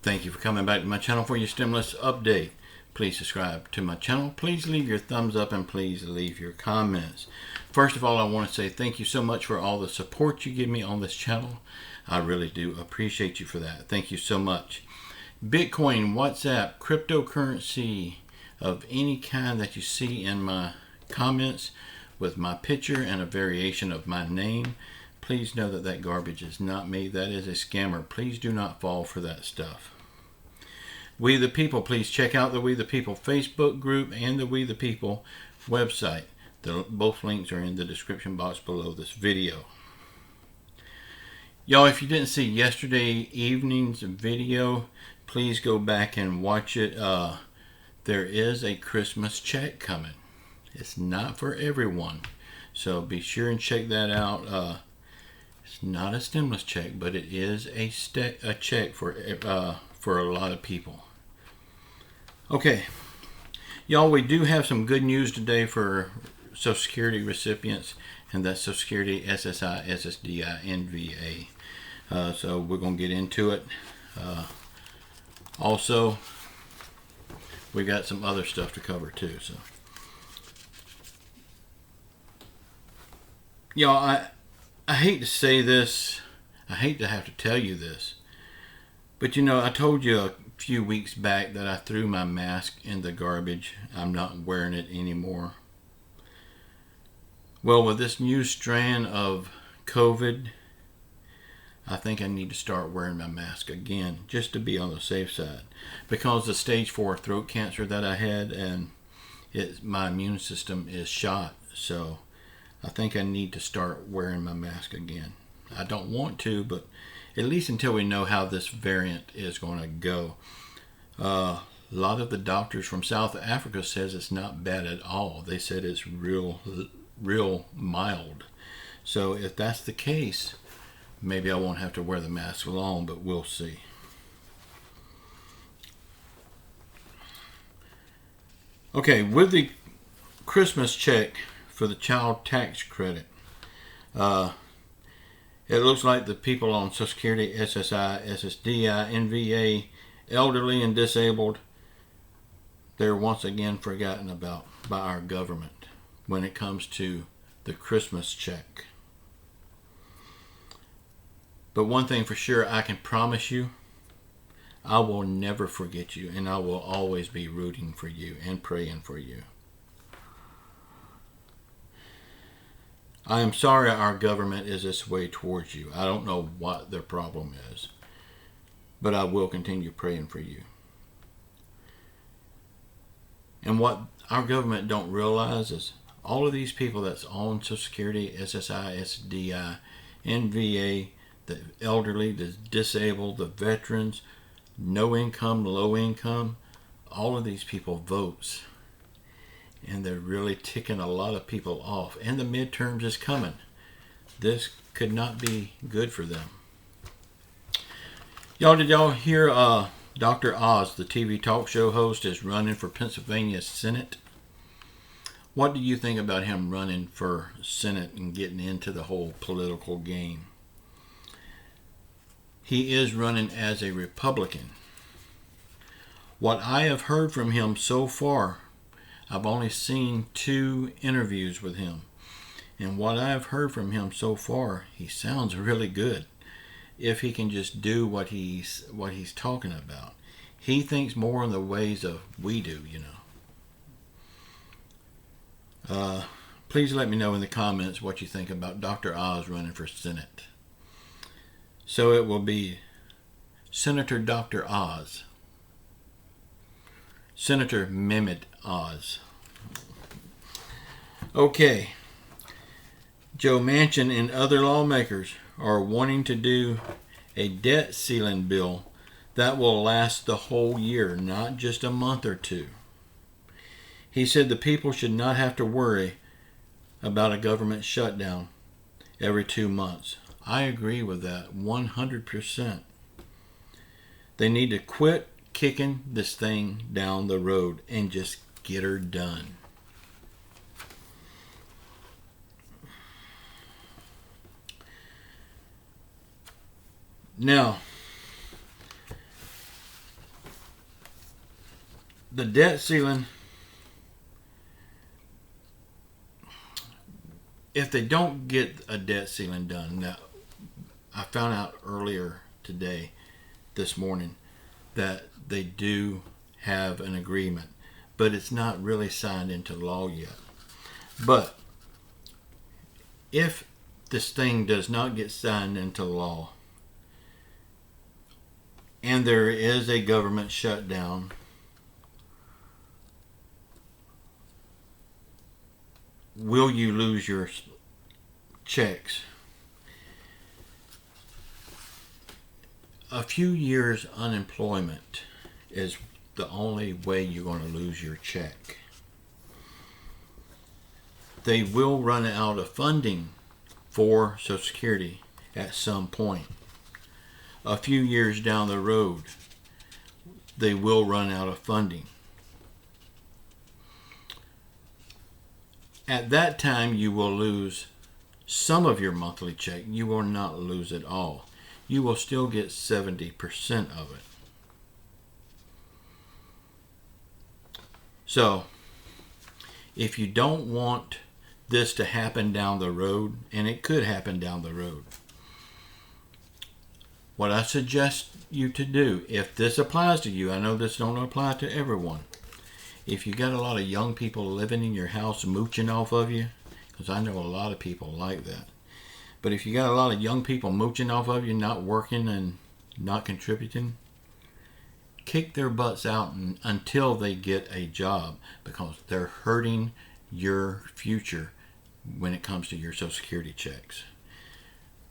Thank you for coming back to my channel for your stimulus update. Please subscribe to my channel. Please leave your thumbs up and please leave your comments. First of all, I want to say thank you so much for all the support you give me on this channel. I really do appreciate you for that. Thank you so much. Bitcoin, WhatsApp, cryptocurrency of any kind that you see in my comments with my picture and a variation of my name, please know that that garbage is not me. That is a scammer. Please do not fall for that stuff. We the People, please check out the We the People Facebook group and the We the People website. Both links are in the description box below this video. Y'all, if you didn't see yesterday evening's video, please go back and watch it. There is a Christmas check coming. It's not for everyone, so be sure and check that out. It's not a stimulus check, but it is a check for a lot of people. Okay, y'all, we do have some good news today for Social Security recipients, and that's Social Security, SSI, SSDI, and VA. So we're going to get into it. Also, we got some other stuff to cover too. So, y'all, I hate to say this. I hate to have to tell you this. But, you know, I told you a few weeks back that I threw my mask in the garbage. I'm not wearing it anymore. Well, with this new strand of COVID, I think I need to start wearing my mask again, just to be on the safe side. Because the stage 4 throat cancer that I had, and my immune system is shot. So I think I need to start wearing my mask again. I don't want to, but at least until we know how this variant is going to go. A lot of the doctors from South Africa says it's not bad at all. They said it's real mild. So if that's the case, maybe I won't have to wear the mask long, but we'll see. Okay, with the Christmas check for the child tax credit, it looks like the people on Social Security, SSI, SSDI, and VA, elderly and disabled, they're once again forgotten about by our government when it comes to the Christmas check. But one thing for sure, I can promise you, I will never forget you, and I will always be rooting for you and praying for you. I am sorry our government is this way towards you. I don't know what their problem is, but I will continue praying for you. And what our government don't realize is all of these people that's on Social Security, SSI, SSDI, and VA, the elderly, the disabled, the veterans, no income, low income, all of these people votes. And they're really ticking a lot of people off. And the midterms is coming. This could not be good for them. Y'all, did y'all hear Dr. Oz, the TV talk show host, is running for Pennsylvania Senate? What do you think about him running for Senate and getting into the whole political game? He is running as a Republican. What I have heard from him so far, I've only seen 2 interviews with him. And what I've heard from him so far, he sounds really good. If he can just do what he's talking about. He thinks more in the ways of we do, you know. Please let me know in the comments what you think about Dr. Oz running for Senate. So it will be Senator Dr. Oz. Senator Mehmet Oz. Okay. Joe Manchin and other lawmakers are wanting to do a debt ceiling bill that will last the whole year, not just a month or 2. He said the people should not have to worry about a government shutdown every 2 months. I agree with that 100%. They need to quit kicking this thing down the road and just get her done. Now, the debt ceiling, if they don't get a debt ceiling done, now I found out earlier today, this morning, that they do have an agreement, but it's not really signed into law yet. But if this thing does not get signed into law and there is a government shutdown, will you lose your checks? A few years unemployment is the only way you're going to lose your check. They will run out of funding for Social Security at some point. A few years down the road, they will run out of funding. At that time, you will lose some of your monthly check. You will not lose it all. You will still get 70% of it. So, if you don't want this to happen down the road, and it could happen down the road, what I suggest you to do, if this applies to you, I know this don't apply to everyone. If you got a lot of young people living in your house mooching off of you, because I know a lot of people like that. But if you got a lot of young people mooching off of you, not working and not contributing, kick their butts out until they get a job, because they're hurting your future when it comes to your Social Security checks.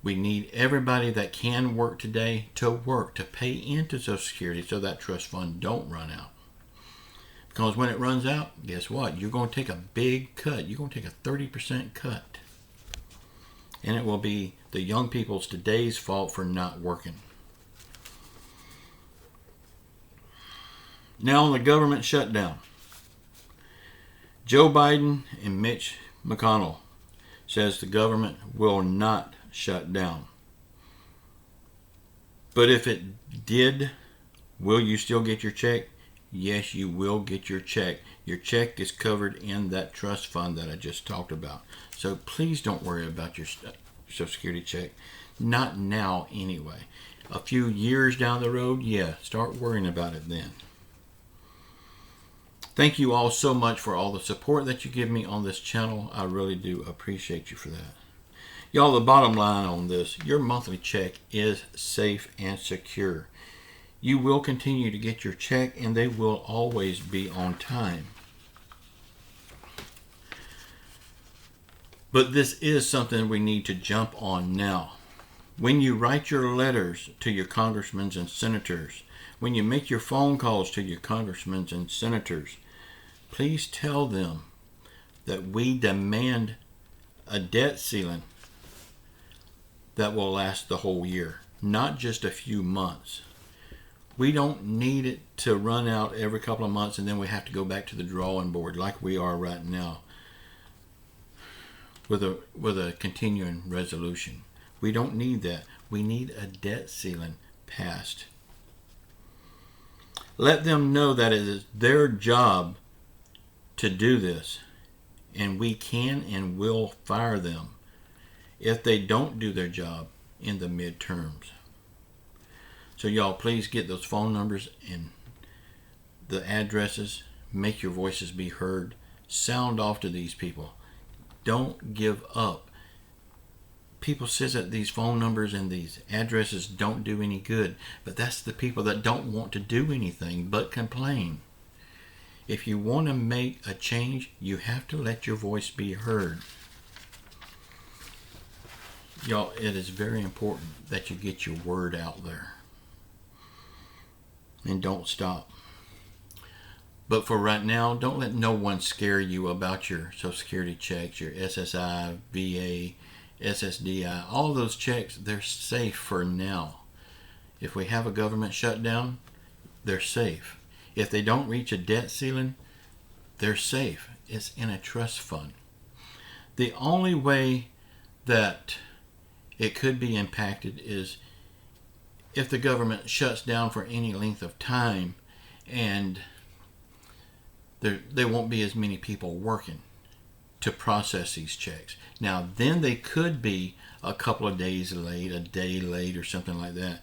We need everybody that can work today to work, to pay into Social Security so that trust fund don't run out. Because when it runs out, guess what? You're going to take a big cut. You're going to take a 30% cut. And it will be the young people's today's fault for not working. Now on the government shutdown. Joe Biden and Mitch McConnell says the government will not shut down. But if it did, will you still get your check? Yes, you will get your check. Your check is covered in that trust fund that I just talked about. So please don't worry about your Social Security check. Not now anyway. A few years down the road, yeah, start worrying about it then. Thank you all so much for all the support that you give me on this channel. I really do appreciate you for that. Y'all, the bottom line on this, your monthly check is safe and secure. You will continue to get your check, and they will always be on time. But this is something we need to jump on now. When you write your letters to your congressmen and senators, when you make your phone calls to your congressmen and senators, please tell them that we demand a debt ceiling that will last the whole year, not just a few months. We don't need it to run out every couple of months and then we have to go back to the drawing board like we are right now with a continuing resolution. We don't need that. We need a debt ceiling passed. Let them know that it is their job to do this, and we can and will fire them if they don't do their job in the midterms. So y'all, please get those phone numbers and the addresses. Make your voices be heard. Sound off to these people. Don't give up. People says that these phone numbers and these addresses don't do any good, but that's the people that don't want to do anything but complain. If you want to make a change, you have to let your voice be heard. Y'all, it is very important that you get your word out there. And don't stop. But for right now, don't let no one scare you about your Social Security checks, your SSI, VA, SSDI. All those checks, they're safe for now. If we have a government shutdown, they're safe. If they don't reach a debt ceiling, they're safe. It's in a trust fund. The only way that it could be impacted is if the government shuts down for any length of time and there won't be as many people working to process these checks. Now, then they could be a couple of days late, a day late, or something like that.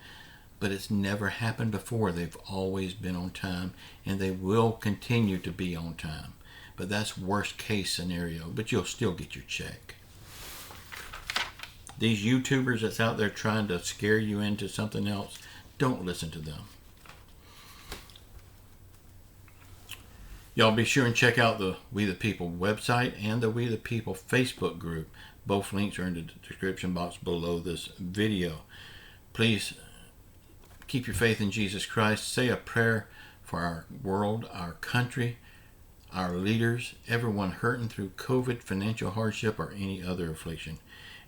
But it's never happened before. They've always been on time, and they will continue to be on time. But that's worst case scenario, but you'll still get your check. These YouTubers that's out there trying to scare you into something else, don't listen to them. Y'all be sure and check out the We the People website and the We the People Facebook group. Both links are in the description box below this video. Please keep your faith in Jesus Christ. Say a prayer for our world, our country, our leaders, everyone hurting through COVID, financial hardship, or any other affliction.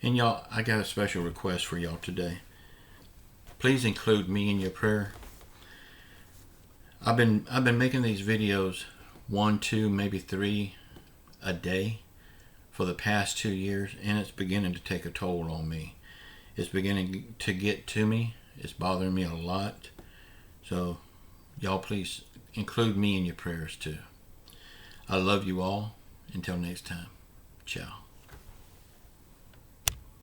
And y'all, I got a special request for y'all today. Please include me in your prayer. I've been making these videos 1, 2, maybe 3 a day for the past 2 years, and it's beginning to take a toll on me. It's beginning to get to me. It's bothering me a lot. So y'all please include me in your prayers too. I love you all. Until next time. Ciao.